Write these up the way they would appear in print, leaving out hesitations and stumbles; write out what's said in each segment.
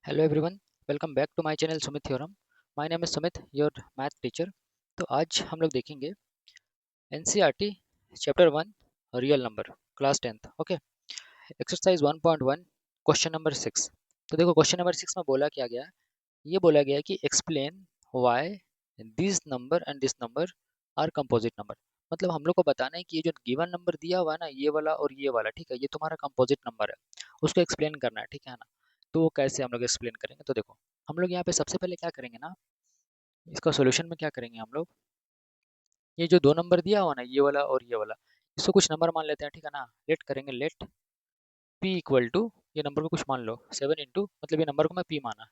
Hello everyone, welcome back to my channel Sumit theorem. My name is Sumit, your math teacher. तो आज हम लोग देखेंगे NCERT chapter 1 real number class 10th। Okay, exercise 1.1 question number 6। तो देखो question number 6 में बोला क्या गया है। ये बोला गया है कि explain why this number and this number are composite number. मतलब हम लोग को बताना है कि ये जो गिवन नंबर दिया हुआ है ना, ये वाला और ये वाला, ठीक है, ये तुम्हारा कंपोजिट नंबर है, उसको एक्सप्लेन करना है, ठीक है ना। तो वो कैसे हम लोग एक्सप्लेन करेंगे, तो देखो हम लोग यहाँ पे सबसे पहले क्या करेंगे ना, इसका सॉल्यूशन में क्या करेंगे हम लोग, ये जो दो नंबर दिया हुआ ना, ये वाला और ये वाला, इसको कुछ नंबर मान लेते हैं, ठीक है ना। लेट करेंगे, लेट p इक्वल टू, ये नंबर को कुछ मान लो 7 इंटू, मतलब ये नंबर को मैं p माना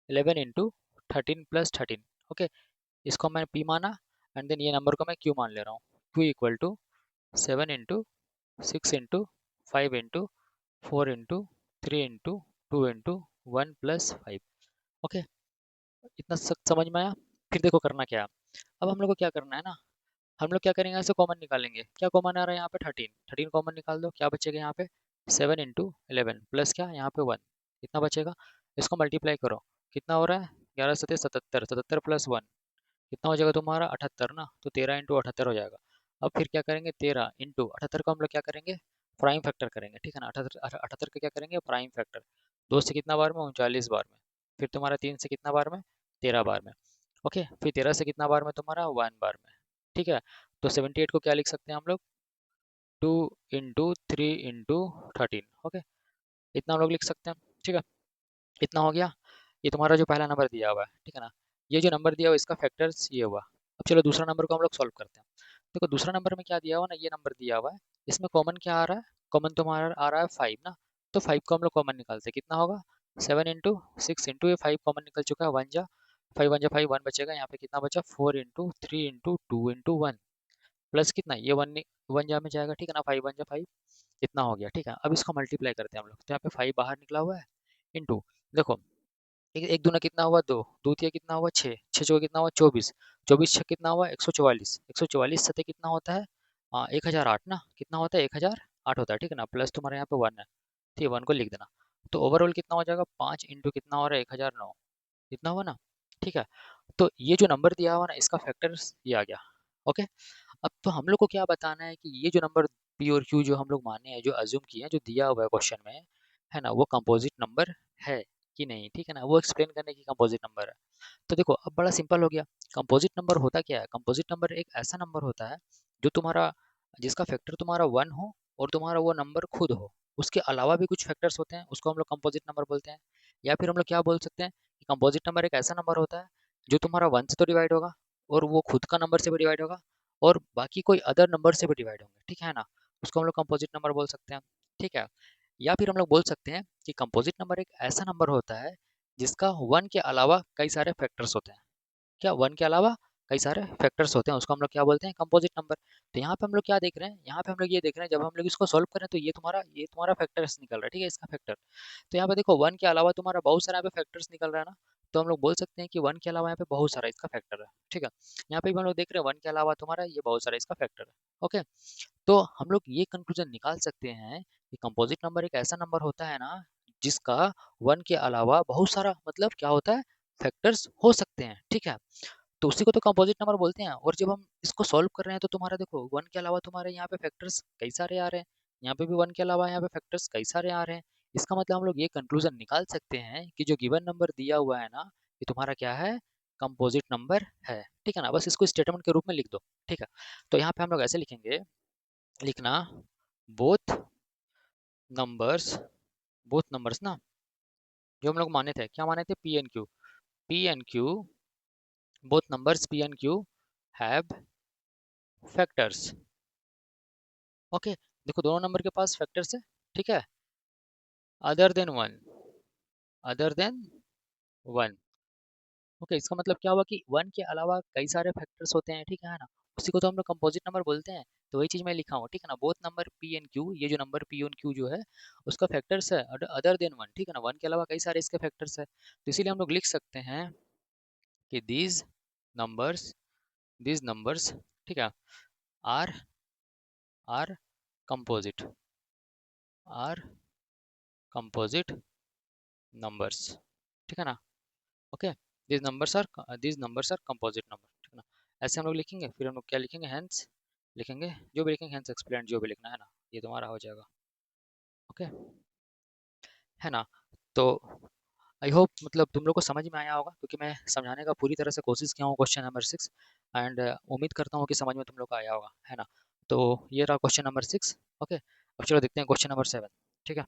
11 इंटू 13 + 13। ओके, इसको मैं p माना एंड देन ये नंबर को मैं q मान ले रहा हूँ। q equal to 7 into 6 into 5 into 4 into 2 into 1 + 5। Okay, इतना समझ में आया। फिर देखो करना क्या है। अब हम लोग को क्या करना है ना, हम लोग क्या करेंगे, ऐसे कॉमन निकालेंगे। क्या कॉमन आ रहा है यहाँ पे, 13 कॉमन निकाल दो, क्या बचेगा यहाँ पे 7 इंटू 11 प्लस क्या यहाँ पे 1, कितना बचेगा। इसको मल्टीप्लाई करो, कितना हो रहा है 11 × 7 = 77, 77 + 1 कितना हो जाएगा तुम्हारा 78 ना। तो 13 × 78 हो जाएगा। अब फिर क्या करेंगे, 13 × 78 को हम लोग क्या करेंगे, प्राइम फैक्टर करेंगे, ठीक है ना। 78 का क्या करेंगे, प्राइम फैक्टर। 2 से कितना बार में, 39 बार में। फिर तुम्हारा 3 से कितना बार में, 13 बार में। ओके, फिर 13 से कितना बार में, तुम्हारा 1 बार में, ठीक है। तो 78 को क्या लिख सकते हैं हम लोग, 2 × 3 × 13। ओके, इतना हम लोग लिख सकते हैं, ठीक है। इतना हो गया। ये तुम्हारा जो पहला नंबर दिया हुआ है, ठीक है ना। ये जो नंबर दिया हुआ है इसका फैक्टर्स ये हुआ। अब चलो दूसरा नंबर को हम लोग सॉल्व करते हैं। देखो दूसरा नंबर में क्या दिया हुआ ना, ये नंबर दिया हुआ है, इसमें कॉमन क्या आ रहा है, कॉमन तुम्हारा आ रहा है 5 ना। तो 5 को हम लोग कॉमन निकालते हैं, कितना होगा 7 इंटू 6 इंटू, ये 5 कॉमन निकल चुका है, 1 जा 5, 1 जा 5, 1 बचेगा। यहाँ पे कितना बचा, 4 इंटू 3 इंटू 2 इंटू 1 प्लस कितना, ये 1 1 जा में जाएगा, ठीक है ना। 5 1 जा 5, इतना हो गया, ठीक है। अब इसको मल्टीप्लाई करते हैं हम लोग। तो यहाँ पे 5 बाहर निकला हुआ है, इंटू, देखो एक एक दूना कितना हुआ, दो, दो तिया कितना हुआ, छः, छः चौका कितना हुआ, 24, 24 छः कितना हुआ, 144, 144 सतह कितना होता है, 1008 ना। कितना होता है, 1008 होता है, ठीक है ना। प्लस तुम्हारे यहाँ पे 1 है, ठीक है, 1 को लिख देना। तो ओवरऑल कितना हो जाएगा, 5 इंटू कितना हो रहा है, 1009, कितना हुआ ना, ठीक है। तो ये जो नंबर दिया हुआ ना, इसका फैक्टर्स ये आ गया। ओके, अब तो हम लोग को क्या बताना है कि ये जो नंबर पी और क्यू जो हम लोग माने हैं, जो अज्यूम किए हैं, जो दिया हुआ है क्वेश्चन में, है ना, वो कंपोजिट नंबर है कि नहीं, ठीक है ना। वो एक्सप्लेन करने की कंपोजिट नंबर है। तो देखो अब बड़ा सिंपल हो गया। कंपोजिट नंबर होता क्या है, कंपोजिट नंबर एक ऐसा नंबर होता है जो तुम्हारा, जिसका फैक्टर तुम्हारा 1 हो और तुम्हारा वो नंबर खुद हो, उसके अलावा भी कुछ फैक्टर्स होते हैं, उसको हम लोग कंपोजिट नंबर बोलते हैं। या फिर हम लोग क्या बोल सकते हैं कि कंपोजिट नंबर एक ऐसा नंबर होता है जो तुम्हारा 1 से तो डिवाइड होगा, और वो खुद का नंबर से भी डिवाइड होगा, और बाकी कोई अदर नंबर से भी डिवाइड होंगे, ठीक है ना। उसको हम लोग कंपोजिट नंबर बोल सकते हैं, ठीक है। या फिर हम लोग बोल सकते हैं कि कंपोजिट नंबर एक ऐसा नंबर होता है जिसका 1 के अलावा कई सारे फैक्टर्स होते हैं। क्या 1 के अलावा कई सारे फैक्टर्स होते हैं, उसको हम लोग क्या बोलते हैं, कंपोजिट नंबर। तो यहाँ पे हम लोग क्या देख रहे हैं, यहाँ पे हम लोग ये देख रहे हैं, जब हम लोग इसको सॉल्व करें तो ये तुम्हारा फैक्टर्स निकल रहा है, ठीक है, इसका फैक्टर। तो यहाँ पे देखो 1 के अलावा तुम्हारा बहुत सारा यहाँ पे फैक्टर्स निकल रहा है ना। तो हम लोग बोल सकते हैं कि 1 के अलावा यहाँ पे बहुत सारा इसका फैक्टर है, ठीक है। यहाँ पे भी हम लोग देख रहे हैं 1 के अलावा तुम्हारा ये बहुत सारा इसका फैक्टर है। ओके, तो हम लोग ये कंक्लूजन निकाल सकते हैं कि कंपोजिट नंबर एक ऐसा नंबर होता है ना जिसका 1 के अलावा बहुत सारा, मतलब क्या होता है, फैक्टर्स हो सकते हैं, ठीक है। तो उसी को तो कंपोजिट नंबर बोलते हैं। और जब हम इसको सॉल्व कर रहे हैं तो तुम्हारा देखो 1 के अलावा तुम्हारे यहाँ पे फैक्टर्स कई सारे आ रहे हैं, यहाँ पे भी 1 के अलावा यहाँ पे फैक्टर्स कई सारे आ रहे हैं। इसका मतलब हम लोग ये कंक्लूजन निकाल सकते हैं कि जो गिवन नंबर दिया हुआ है ना, ये तुम्हारा क्या है, कंपोजिट नंबर है, ठीक है ना। बस इसको स्टेटमेंट के रूप में लिख दो, ठीक है। तो यहाँ पे हम लोग ऐसे लिखेंगे, लिखना बोथ नंबर्स, बोथ नंबर्स ना, जो हम लोग माने थे, क्या माने थे, P and Q, P and Q, both numbers P and Q have factors. Okay, देखो दोनों नंबर के पास फैक्टर्स है, ठीक है, other than one, other than one. Okay, इसका मतलब क्या हुआ कि 1 के अलावा कई सारे फैक्टर्स होते हैं, ठीक है ना। उसी को तो हम लोग कंपोजिट नंबर बोलते हैं। तो वही चीज़ मैं लिखा हूँ, ठीक है ना। Both number P and Q, ये जो नंबर पी एन क्यू जो है उसका फैक्टर्स है अदर देन वन, ठीक है ना। 1 के अलावा कई सारे इसके फैक्टर्स है, तो इसीलिए हम लोग लिख सकते हैं कि नंबर्स दीज नंबर्स, ठीक है, are are composite, are composite numbers. ठीक है ना। Okay, these numbers are composite number, ठीक है ना। ऐसे हम लोग लिखेंगे, फिर हम लोग क्या लिखेंगे, hence लिखेंगे, जो भी लिखेंगे hence explained, जो भी लिखना है ना, ये तुम्हारा हो जाएगा। ओके, है ना। तो आई होप मतलब तुम लोग को समझ में आया होगा, क्योंकि मैं समझाने का पूरी तरह से कोशिश किया हूँ क्वेश्चन नंबर 6। एंड उम्मीद करता हूँ कि समझ में तुम लोग को आया होगा, है ना। तो ये रहा क्वेश्चन नंबर 6। ओके, अब चलो देखते हैं क्वेश्चन नंबर 7। ठीक है।